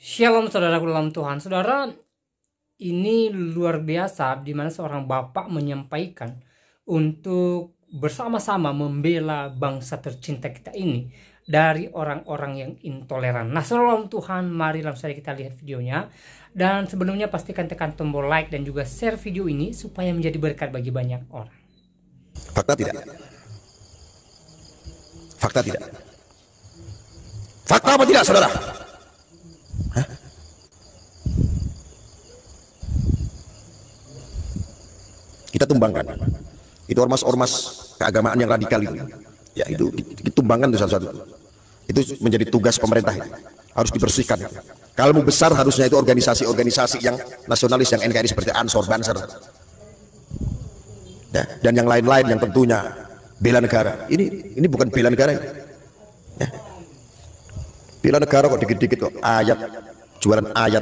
Shalom saudaraku dalam Tuhan. Saudara, ini luar biasa di mana seorang bapak menyampaikan untuk bersama-sama membela bangsa tercinta kita ini dari orang-orang yang intoleran. Nah, saudara Tuhan, mari langsung saja kita lihat videonya. Dan sebelumnya pastikan tekan tombol like dan juga share video ini supaya menjadi berkat bagi banyak orang. Fakta tidak? Fakta tidak? Fakta apa tidak, saudara? Hah? Kita tumbangkan. Itu ormas-ormas keagamaan yang radikal itu. Ya, itu ditumbangkan itu satu-satu. Itu menjadi tugas pemerintah. Harus dibersihkan. Kalmu besar harusnya itu organisasi-organisasi yang nasionalis, yang NKRI seperti Ansor, Banser. Ya, dan yang lain-lain yang tentunya bela negara. Ini bukan bela negara. Ya. Bela negara kok dikit-dikit kok ayat, jualan ayat,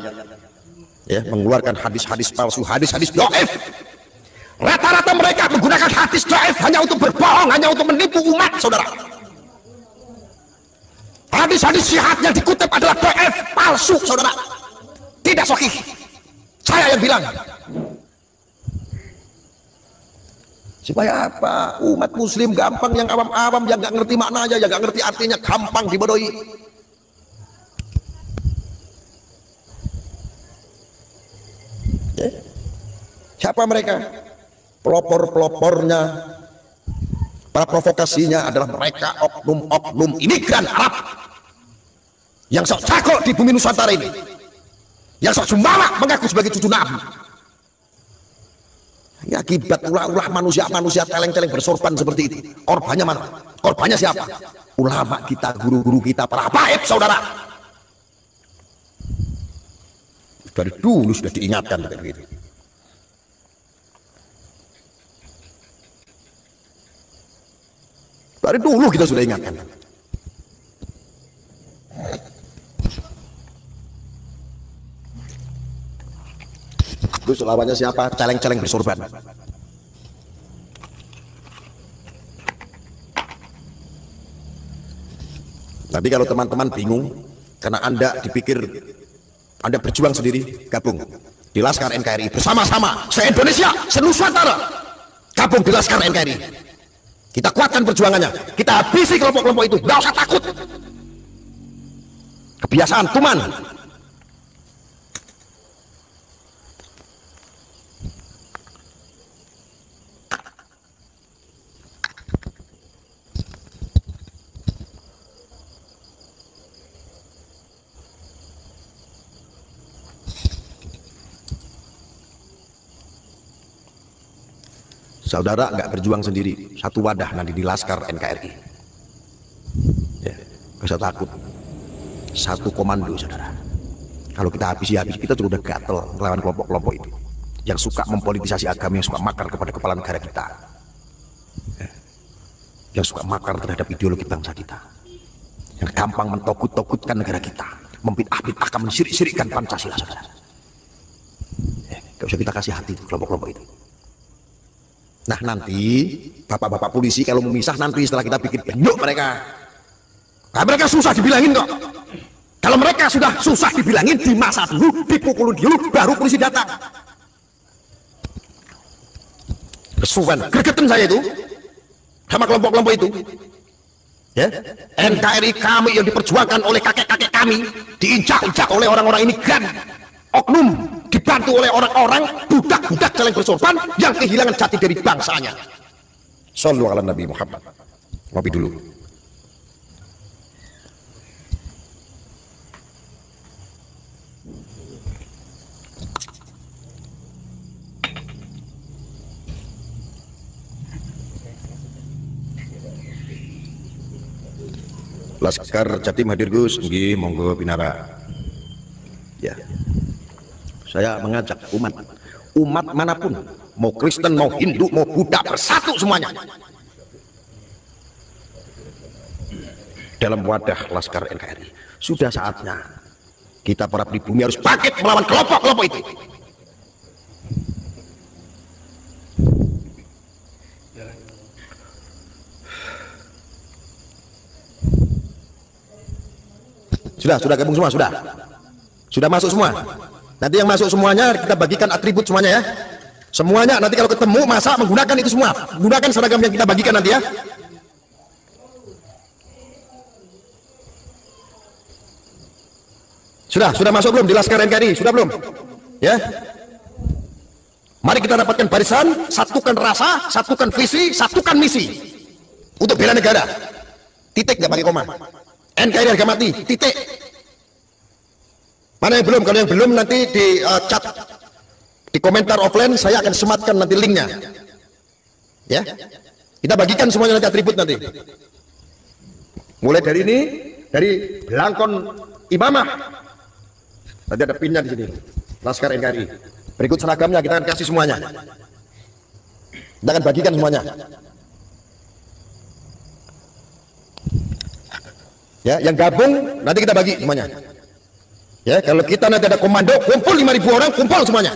ya, mengeluarkan hadis-hadis palsu, hadis-hadis dhaif. Rata-rata mereka menggunakan hadis dhaif hanya untuk berbohong, hanya untuk menipu umat, saudara. Hadis-hadis syihad yang dikutip adalah dhaif, palsu, saudara. Tidak sahih. Saya yang bilang. Supaya apa? Umat muslim gampang, yang awam-awam, yang nggak ngerti maknanya, yang nggak ngerti artinya, gampang dibodohi. Ya. Siapa mereka? Pelopor-pelopornya, para provokasinya adalah mereka oknum-oknum imigran Arab yang sok jago di bumi Nusantara ini, yang sok jumawa mengaku sebagai cucu Nabi. Ya, akibat ulah-ulah manusia-manusia celeng-celeng bersorban seperti itu. Korbannya mana? Korbannya siapa? Ulama kita, guru-guru kita, para habaib, saudara. Dari dulu sudah diingatkan begitu. Dari dulu kita sudah ingatkan. Terus lawannya siapa? Celeng-celeng bersorban. Nanti kalau teman-teman bingung karena Anda dipikir Anda berjuang sendiri, gabung di Laskar NKRI bersama-sama se-Indonesia, se-Nusantara. Gabung di Laskar NKRI. Kita kuatkan perjuangannya. Kita habisi kelompok-kelompok itu. Nggak usah takut. Kebiasaan tuman. Saudara nggak berjuang sendiri, satu wadah nanti di Laskar NKRI. Ya, nggak usah takut. Satu komando, saudara. Kalau kita habis, kita sudah gatel melawan kelompok-kelompok itu yang suka mempolitisasi agama, yang suka makar kepada kepala negara kita, ya, yang suka makar terhadap ideologi bangsa kita, yang gampang mentokut-tokutkan negara kita, mempitah-pitahkan, mensirik-sirikkan Pancasila, saudara. Ya, nggak usah kita kasih hati kelompok-kelompok itu. Nah, nanti bapak-bapak polisi kalau memisah nanti setelah kita bikin bentuk mereka, nah, mereka susah dibilangin kok. Kalau mereka sudah susah dibilangin, di masa dulu, dipukulin dulu, baru polisi datang. Kesuwen, gregetan saya itu sama kelompok-kelompok itu. Ya, NKRI kami yang diperjuangkan oleh kakek-kakek kami diinjak-injak oleh orang-orang imigran, oknum, dibantu oleh orang-orang budak-budak celeng bersorban yang kehilangan jati dari bangsanya. Shallu ala Nabi Muhammad. Ngopi dulu. Laskar Jatim hadir Gus, nggih, monggo pinara. Ya. Saya mengajak umat manapun, mau Kristen, mau Hindu, mau Buddha, bersatu semuanya dalam wadah Laskar NKRI. Sudah saatnya kita para pribumi harus bangkit melawan kelompok-kelompok itu. Sudah gabung semua, sudah. Sudah masuk semua. Nanti yang masuk semuanya kita bagikan atribut semuanya ya. Semuanya nanti kalau ketemu masa menggunakan itu semua. Gunakan seragam yang kita bagikan nanti ya. Sudah masuk belum di Laskar NKRI? Sudah belum? Ya. Mari kita dapatkan barisan, satukan rasa, satukan visi, satukan misi untuk bela negara. Titik, nggak pakai koma. NKRI harga mati, titik. Mana yang belum? Kalau yang belum nanti di chat, di komentar offline saya akan sematkan nanti linknya. Ya, kita bagikan semuanya nanti atribut nanti. Mulai dari ini, dari belangkon imamah. Nanti ada pinnya di sini. Laskar NKRI. Berikut seragamnya kita akan kasih semuanya. Kita akan bagikan semuanya. Ya, yang gabung nanti kita bagi semuanya. Ya, kalau kita nanti ada komando, kumpul 5.000 orang, kumpul semuanya.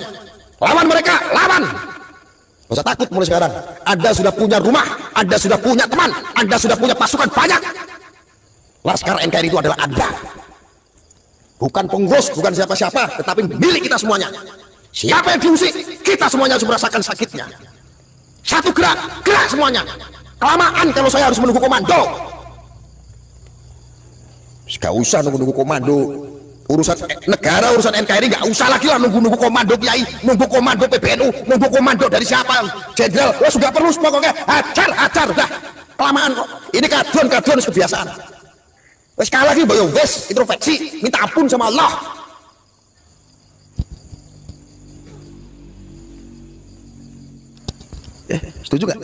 Lawan mereka, lawan. Nggak usah takut mulai sekarang. Anda sudah punya rumah, Anda sudah punya teman, Anda sudah punya pasukan banyak. Laskar NKRI itu adalah Anda. Bukan pengurus, bukan siapa-siapa, tetapi milik kita semuanya. Siapa yang diusik, kita semuanya harus merasakan sakitnya. Satu gerak, gerak semuanya. Kelamaan kalau saya harus menunggu komando. Gak usah nunggu komando. Urusan negara, urusan NKRI gak usah lagi lah nunggu komando kiai, nunggu komando PBNU, nunggu komando dari siapa, jenderal. Wah sudah perlu pokoknya hajar udah. Kelamaan kok. Ini kadon kebiasaan. Wes sekali lagi boyo wes introspeksi, minta ampun sama Allah. Setuju gak?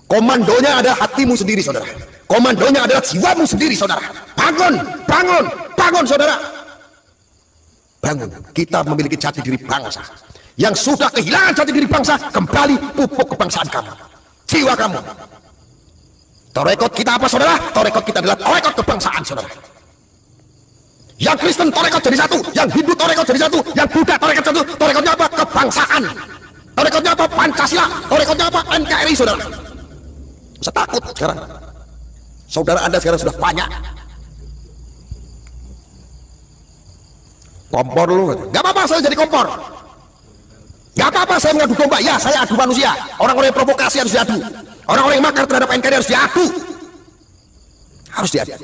Komandonya adalah hatimu sendiri saudara. Komandonya adalah jiwamu sendiri saudara. Bangun saudara. Bangun. Kita memiliki jati diri bangsa. Yang sudah kehilangan jati diri bangsa, kembali pupuk kebangsaan kamu, jiwa kamu. Torekot kita apa saudara? Torekot kita adalah torekot kebangsaan saudara. Yang Kristen torekot jadi satu, yang Hindu torekot jadi satu, yang Buddha torekot satu. Torekotnya apa? Kebangsaan. Torekotnya apa? Pancasila. Torekotnya apa? NKRI saudara. Saya takut sekarang. Saudara Anda sekarang sudah banyak. Kompor lu, gak apa-apa saya jadi kompor. Gak apa-apa saya mengadu domba. Ya saya adu manusia. Orang-orang yang provokasi harus diadu. Orang-orang yang makar terhadap NKRI harus diadu. Harus diadu.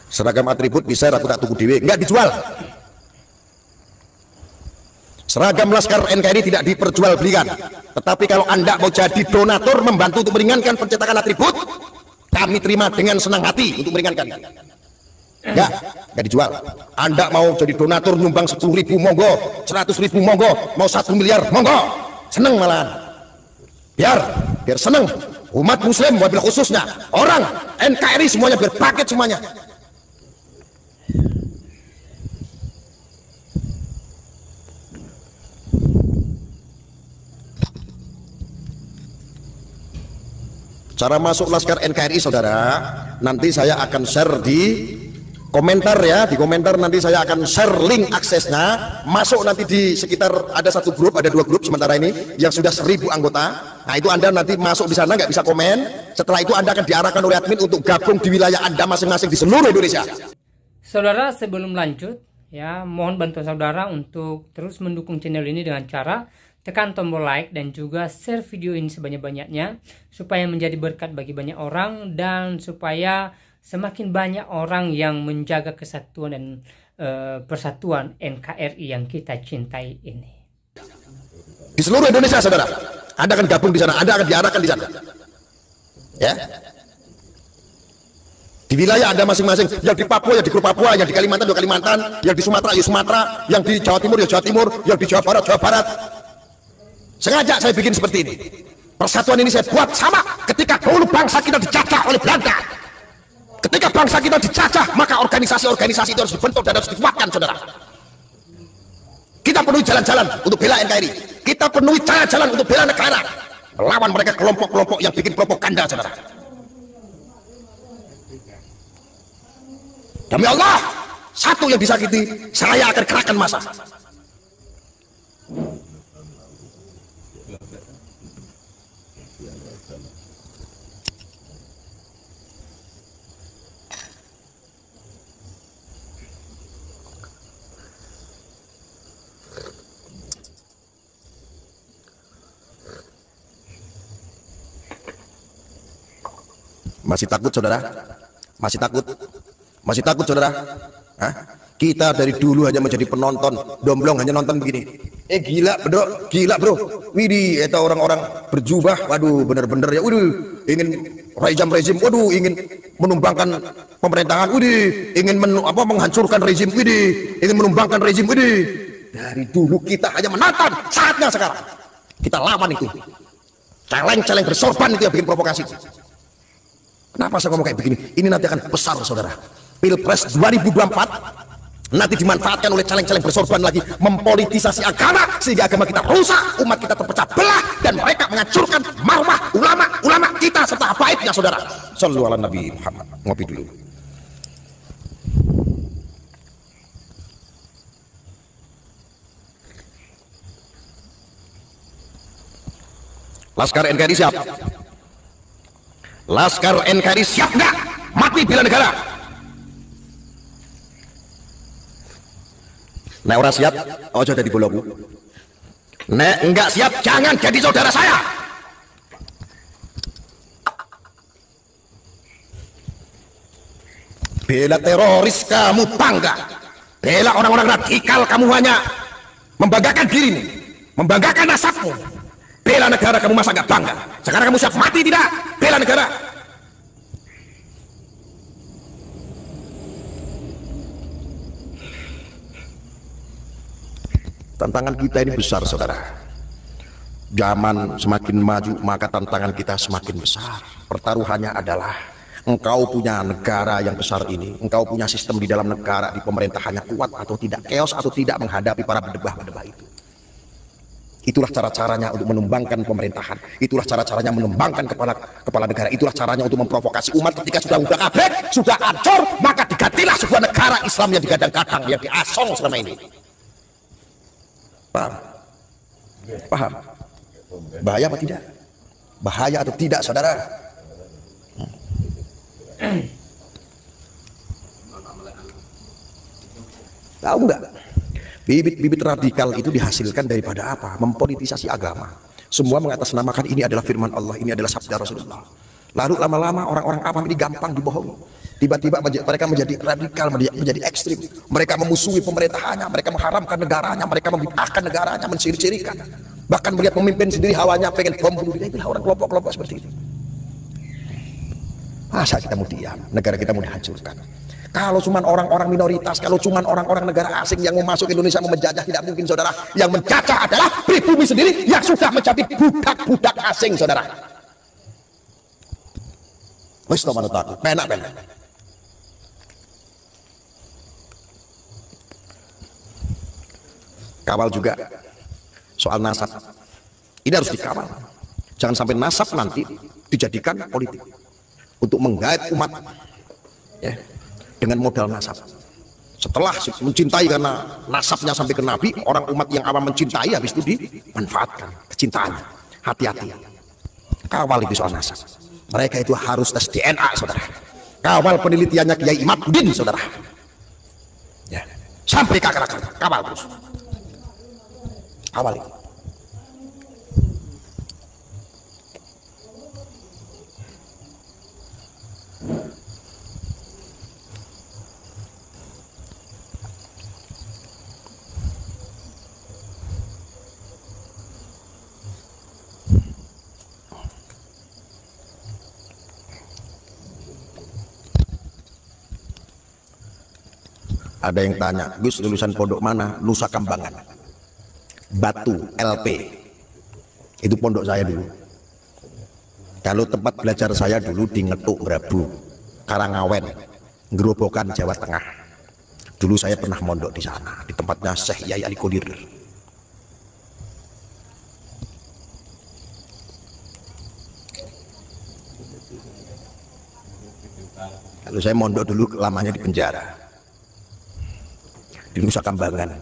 Seragam atribut bisa aku tak tuku dewe, enggak dijual. Seragam Laskar NKRI tidak diperjualbelikan. Tetapi kalau Anda mau jadi donatur membantu untuk meringankan pencetakan atribut, kami terima dengan senang hati untuk meringankan. Enggak dijual. Anda mau jadi donatur nyumbang 10.000 monggo, 100.000 monggo, mau 1 miliar monggo, seneng malahan. Biar seneng. Umat muslim wabil khususnya, orang NKRI semuanya biar paket semuanya. Cara masuk Laskar NKRI saudara, nanti saya akan share di komentar ya. Di komentar nanti saya akan share link aksesnya. Masuk nanti di sekitar ada satu grup, ada 2 grup sementara ini yang sudah 1.000 anggota. Nah itu Anda nanti masuk di sana nggak bisa komen. Setelah itu Anda akan diarahkan oleh admin untuk gabung di wilayah Anda masing-masing di seluruh Indonesia. Saudara, sebelum lanjut ya, mohon bantuan saudara untuk terus mendukung channel ini dengan cara tekan tombol like dan juga share video ini sebanyak-banyaknya supaya menjadi berkat bagi banyak orang dan supaya semakin banyak orang yang menjaga kesatuan dan persatuan NKRI yang kita cintai ini. Di seluruh Indonesia saudara, Anda akan gabung di sana, Anda akan diarahkan di sana. Ya. Di wilayah Anda masing-masing, yang di Papua ya di grup Papua, yang di Kalimantan ya Kalimantan, yang di Sumatera ya Sumatera, yang di Jawa Timur ya Jawa Timur, yang di Jawa Barat. Sengaja saya bikin seperti ini. Persatuan ini saya buat sama ketika dulu bangsa kita dijajah oleh Belanda. Ketika bangsa kita dijajah, maka organisasi-organisasi itu harus dibentuk dan harus dikuatkan, saudara. Kita penuhi jalan-jalan untuk bela NKRI. Kita penuhi jalan-jalan untuk bela negara. Melawan mereka kelompok-kelompok yang bikin propaganda, saudara. Demi Allah, satu yang disakiti, saya akan kerahkan massa. Masih takut saudara? Masih takut? Masih takut saudara? Hah? Kita dari dulu hanya menjadi penonton, domblong hanya nonton begini. Gila bro, gila bro. Widih, itu orang-orang berjubah, waduh bener-bener ya, waduh ingin rezim, waduh ingin menumbangkan pemerintahan, widih ingin menghancurkan rezim, widih ingin menumbangkan rezim, widih. Dari dulu kita hanya menonton, saatnya sekarang kita lawan itu. Celeng-celeng bersorban itu yang bikin provokasi. Kenapa saya ngomong kayak begini? Ini nanti akan besar saudara. Pilpres 2024 nanti dimanfaatkan oleh celeng-celeng bersorban lagi mempolitisasi agama sehingga agama kita rusak, umat kita terpecah belah dan mereka menghancurkan marwah ulama kita serta habaibnya saudara. Shallu ala Nabi Muhammad. Ngopi dulu. Laskar NKRI siap? Laskar NKRI siap nggak mati bela negara? Nek ora siap, ojo jadi boloku. Nek enggak siap, jangan jadi saudara saya. Bela teroris kamu bangga, bela orang-orang radikal kamu hanya membanggakan dirimu, membanggakan nasabmu. Bela negara kamu masa nggak bangga? Sekarang kamu siap mati tidak? Bela negara. Tantangan kita ini besar saudara. Zaman semakin maju maka tantangan kita semakin besar. Pertaruhannya adalah engkau punya negara yang besar ini, engkau punya sistem di dalam negara, di pemerintahannya kuat atau tidak, chaos atau tidak menghadapi para bedebah-bedebah itu. Itulah cara-caranya untuk menumbangkan pemerintahan. Itulah cara-caranya menumbangkan kepala negara. Itulah caranya untuk memprovokasi umat. Ketika sudah kabeh, sudah hancur, maka digantilah sebuah negara Islam yang digadang-gadang, yang diasong selama ini. Paham? Paham? Bahaya apa tidak? Bahaya atau tidak saudara? Tahu nggak? Bibit-bibit radikal itu dihasilkan daripada apa? Mempolitisasi agama. Semua mengatasnamakan ini adalah firman Allah, ini adalah sabda Rasulullah. Lalu lama-lama orang-orang awam ini gampang dibohongi. Tiba-tiba mereka menjadi radikal, menjadi ekstrim. Mereka memusuhi pemerintahannya, mereka mengharamkan negaranya, mereka membid'ahkan negaranya, menciri-cirikan. Bahkan melihat pemimpin sendiri hawanya pengen bom bunuh diri. Itulah orang kelompok-kelompok seperti itu. Masa kita mau diam? Negara kita mau dihancurkan. Kalau cuma orang-orang minoritas, kalau cuma orang-orang negara asing yang mau masuk Indonesia mau menjajah, tidak mungkin saudara. Yang menjajah adalah pribumi sendiri yang sudah menjadi budak-budak asing saudara. Wis to manut aku, penak-penak. Kawal juga soal nasab. Ini harus dikawal. Jangan sampai nasab nanti dijadikan politik untuk menggait umat ya, dengan modal nasab. Setelah mencintai karena nasabnya sampai ke Nabi, orang umat yang awam mencintai habis itu dimanfaatkan kecintaannya. Hati-hati. Kawal itu soal nasab. Mereka itu harus tes DNA saudara. Kawal penelitiannya Kiai Imaduddin saudara. Ya. Sampai ke akar-akar. Kawal terus. Awal. Ada yang tanya, Gus lulusan pondok mana? Nusa Kambangan, Batu LP. Itu pondok saya dulu. Kalau tempat belajar saya dulu di Ngetuk Grabu, Karangawen, Gerobokan, Jawa Tengah. Dulu saya pernah mondok di sana, di tempatnya Syekh Yai Ali Qodir. Kalau saya mondok dulu lamanya di penjara, di Nusa Kambangan.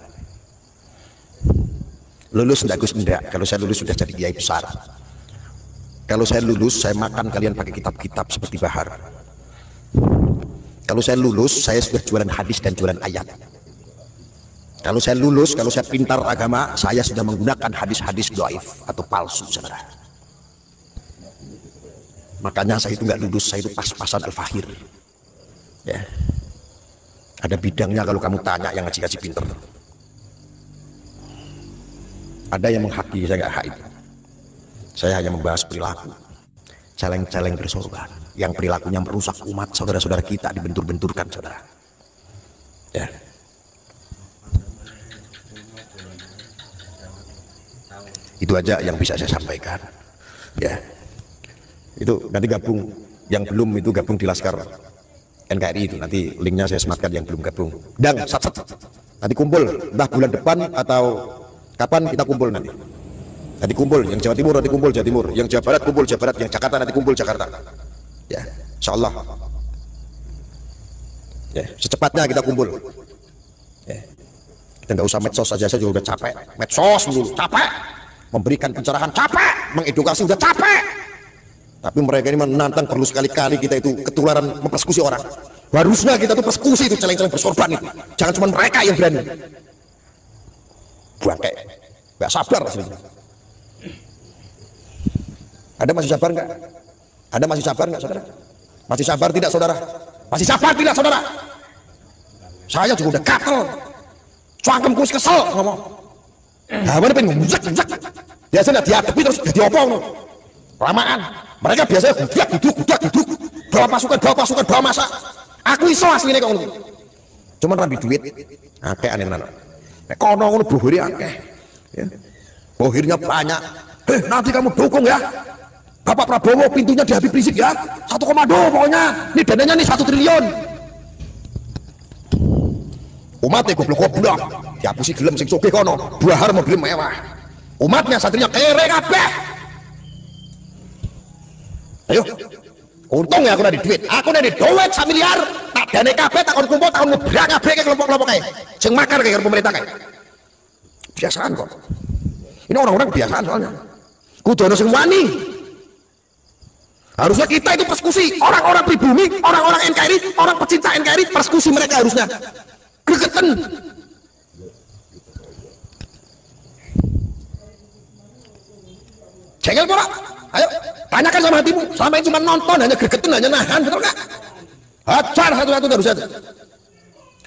Lulus enggak Gus? Enggak. Kalau saya lulus sudah jadi kiai besar. Kalau saya lulus, saya makan kalian pakai kitab-kitab seperti Bahar. Kalau saya lulus, saya sudah jualan hadis dan jualan ayat. Kalau saya lulus, kalau saya pintar agama, saya sudah menggunakan hadis-hadis dhaif atau palsu saudara. Makanya saya itu nggak lulus, saya itu pas-pasan Al-Fahir. Ya. Ada bidangnya kalau kamu tanya yang ngaji-ngaji pinter. Ada yang menghaki, saya nggak hak itu. Saya hanya membahas perilaku. Celeng-celeng bersorban. Yang perilakunya merusak umat saudara-saudara kita dibentur-benturkan, saudara. Ya. Itu aja yang bisa saya sampaikan. Ya. Itu nanti gabung, yang belum itu gabung di Laskar NKRI itu, nanti linknya saya sematkan yang belum gabung. Dan nanti kumpul, entah bulan depan atau kapan kita kumpul nanti. Nanti kumpul, yang Jawa Timur nanti kumpul Jawa Timur, yang Jawa Barat kumpul Jawa Barat, yang Jakarta nanti kumpul Jakarta. Ya, insyaallah. Ya, secepatnya kita kumpul. Ya. Kita nggak usah medsos saja, saya juga udah capek. Medsos dulu, capek. Memberikan pencerahan capek, mengedukasi udah capek. Tapi mereka ini menantang, perlu sekali-kali kita itu ketularan mempersekusi orang. Harusnya kita tuh persekusi itu celeng-celeng bersorban itu. Jangan cuma mereka yang berani. Bangke, nggak sabar aslinya. Ada masih sabar nggak? Ada masih sabar nggak, saudara? Masih sabar tidak, saudara? Masih sabar tidak, saudara? Saya juga udah gatel, cangkemku kesel ngomong. Nah, mana pengen ngujak. Biasanya dihadapi terus diopong. Lamaan. Mereka biasanya duduk. Bawa pasukan, bawa masa. Aku iso aslinya kok ngono. Cuman rambi duit. Akeh aneh-aneh. Nek kono ngono bohire akeh. Ya. Bohirnya banyak. Nanti kamu dukung ya. Bapak Prabowo pintunya di Habib Rizik ya. 1,2 pokoknya. Ini dananya nih 1 triliun. Umatnya goblok-goblok. Dihapusi gelem sing sugih kono. Buahar mobil mewah. Umatnya satrinya kere kabeh. Ayo. Untung ya aku ada duit. Aku ada duit 1 miliar. Tak dane kabeh tak kon kumpul tak ngebrak kabeh ke kelompok-kelompok kae. Sing makar kayak pemerintah kae. Biasaan kok. Ini orang-orang kebiasaan soalnya. Kudu ono sing wani. Harusnya kita itu persekusi orang-orang pribumi, orang-orang NKRI, orang pecinta NKRI, persekusi mereka harusnya. Gregeten. Jengkel pora. Ayo, tanyakan sama hatimu. Selama ini cuma nonton, hanya gregeten, hanya nahan, betul nggak? Hajar satu-satu terus saja.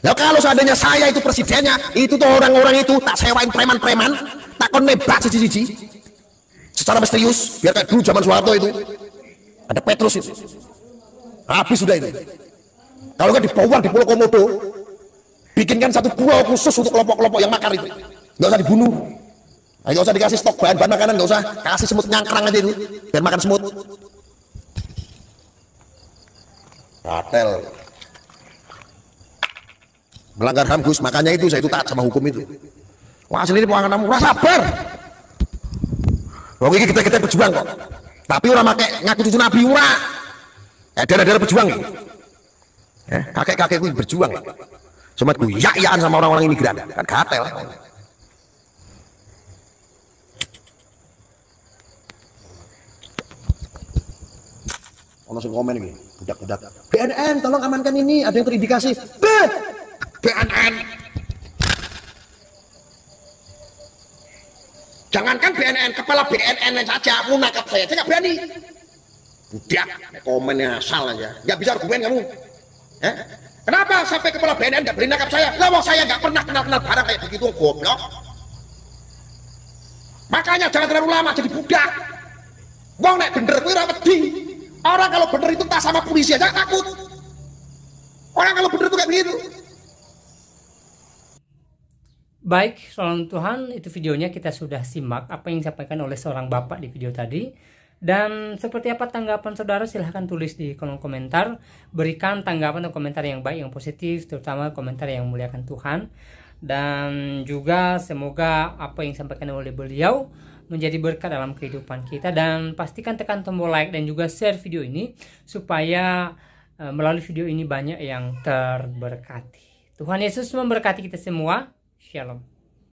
Nah, kalau seandainya saya itu presidennya, itu tuh orang-orang itu tak sewain preman-preman, tak kon nebak siji-siji. Secara misterius, biar kayak dulu zaman Soeharto itu. Ada Petrus itu. Habis sudah itu. Kalau kan dipawar di Pulau Komodo, bikinkan satu pulau khusus untuk kelompok-kelompok yang makar itu. Nggak usah dibunuh. Nggak usah dikasih stok bahan makanan, nggak usah. Kasih semut nyangkrang aja itu, biar makan semut. Kartel. Melanggar HAM Gus, makanya itu saya itu taat sama hukum itu. Wah, asli ini pengangan kamu, rasa sabar. Wong iki kita berjuang kok. Tapi orang pakai ngaku cucu Nabi ora. Daerah-daerah berjuang. Kakek-kakekku berjuang. Cuma ku yak-yakan sama orang-orang imigran. Kan gatel. Ono sing komen iki, budak-budak. BNN tolong amankan ini, ada yang terindikasi. BNN. Jangankan BNN, kepala BNN saja menangkap saya nggak berani. Budak, komennya asal aja, nggak bisa argumen kamu. Kenapa sampai kepala BNN nggak berani nangkap saya? Lah, saya nggak pernah kenal barang kayak begitu, goblok. Makanya jangan terlalu lama jadi budak. Wong nek bener kuwi ora wedi. Orang kalau bener itu tak sama polisi aja takut. Orang kalau bener itu kayak begitu. Baik, salam Tuhan, itu videonya kita sudah simak apa yang disampaikan oleh seorang bapak di video tadi. Dan seperti apa tanggapan saudara, silahkan tulis di kolom komentar. Berikan tanggapan atau komentar yang baik, yang positif, terutama komentar yang memuliakan Tuhan. Dan juga semoga apa yang disampaikan oleh beliau menjadi berkat dalam kehidupan kita. Dan pastikan tekan tombol like dan juga share video ini, supaya melalui video ini banyak yang terberkati. Tuhan Yesus memberkati kita semua. Shalom.